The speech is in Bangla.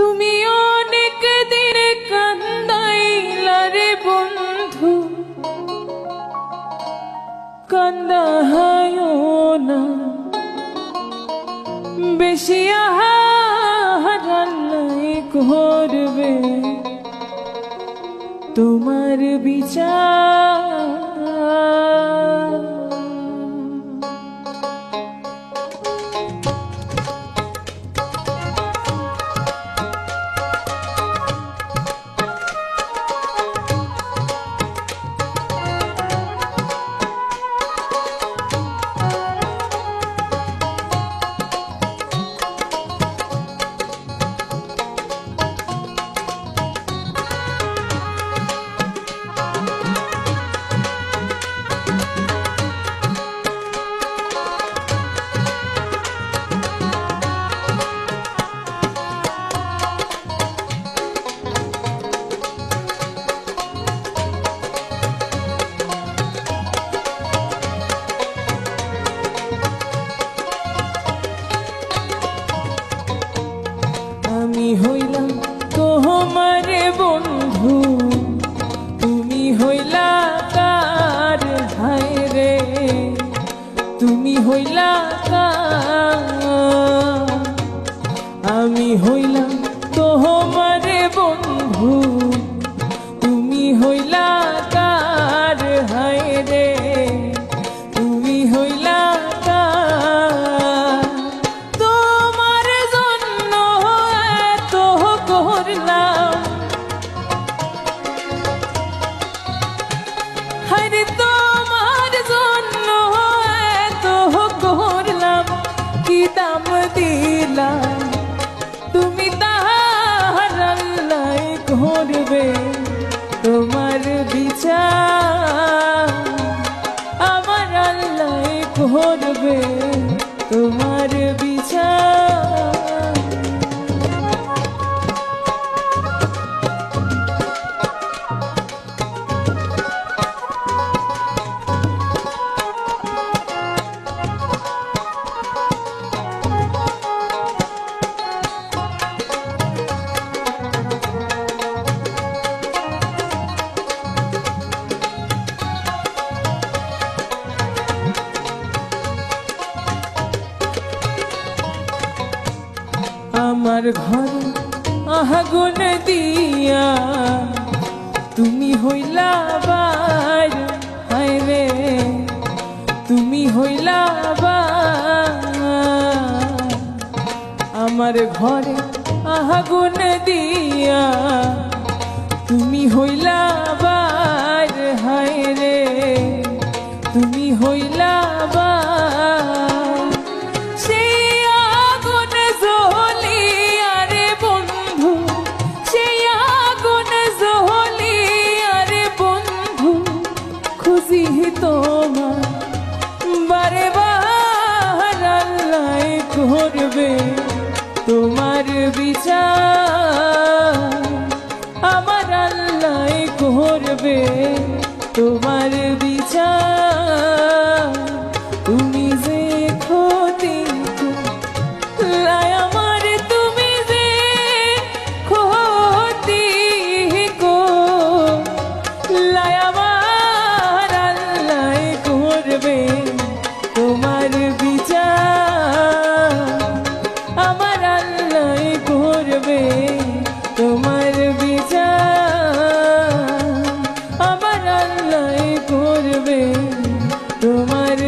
তুমি অনেক দিন কান্দাইলা রে বন্ধু, কান্দাহায়ো না বেশি, আহার আল্লাহ করবে তোমার বিচার। আমি হইলাম তোমার বন্ধু, তুমি হইলা কার, হায় রে তুমি হইলা কার। আমি হইলাম তোমার বন্ধু, তুমি হইলা কার, হায় রে তুমি হইলা কার। তোমার জন্য এত করলাম, হায় রে তোমার জন্য এত করলাম, কি দাম দিলাম তুমি তাহার আল্লাহ করবে তোমার বিচার। আমার আল্লাহ করবে তোমার বিচার। আমার ঘর আগুন দিয়া তুমি হইলা বার, হায় রে তুমি হইলা বার। আমার ঘরে আগুন দিয়া তুমি হইলা বার, হায় রে তুমি হইলা বার। সেই আগুন জ্বলিয়া রে বন্ধু, সেই আগুন জ্বলিয়া রে বন্ধু, খুঁজি তোমার বারে বার আল্লাহ করবে তোমার বিচার। আমার আল্লাহ করবে তোমার বিচার। তুমি যে ক্ষতি করলাই আমার, তুমি যে ক্ষতি করলাই আমার, আল্লাহ করবে তোমার বিচার। আমার আল্লাহ করবে তোমার বিচার। আমার আল্লাহ করবে তোমার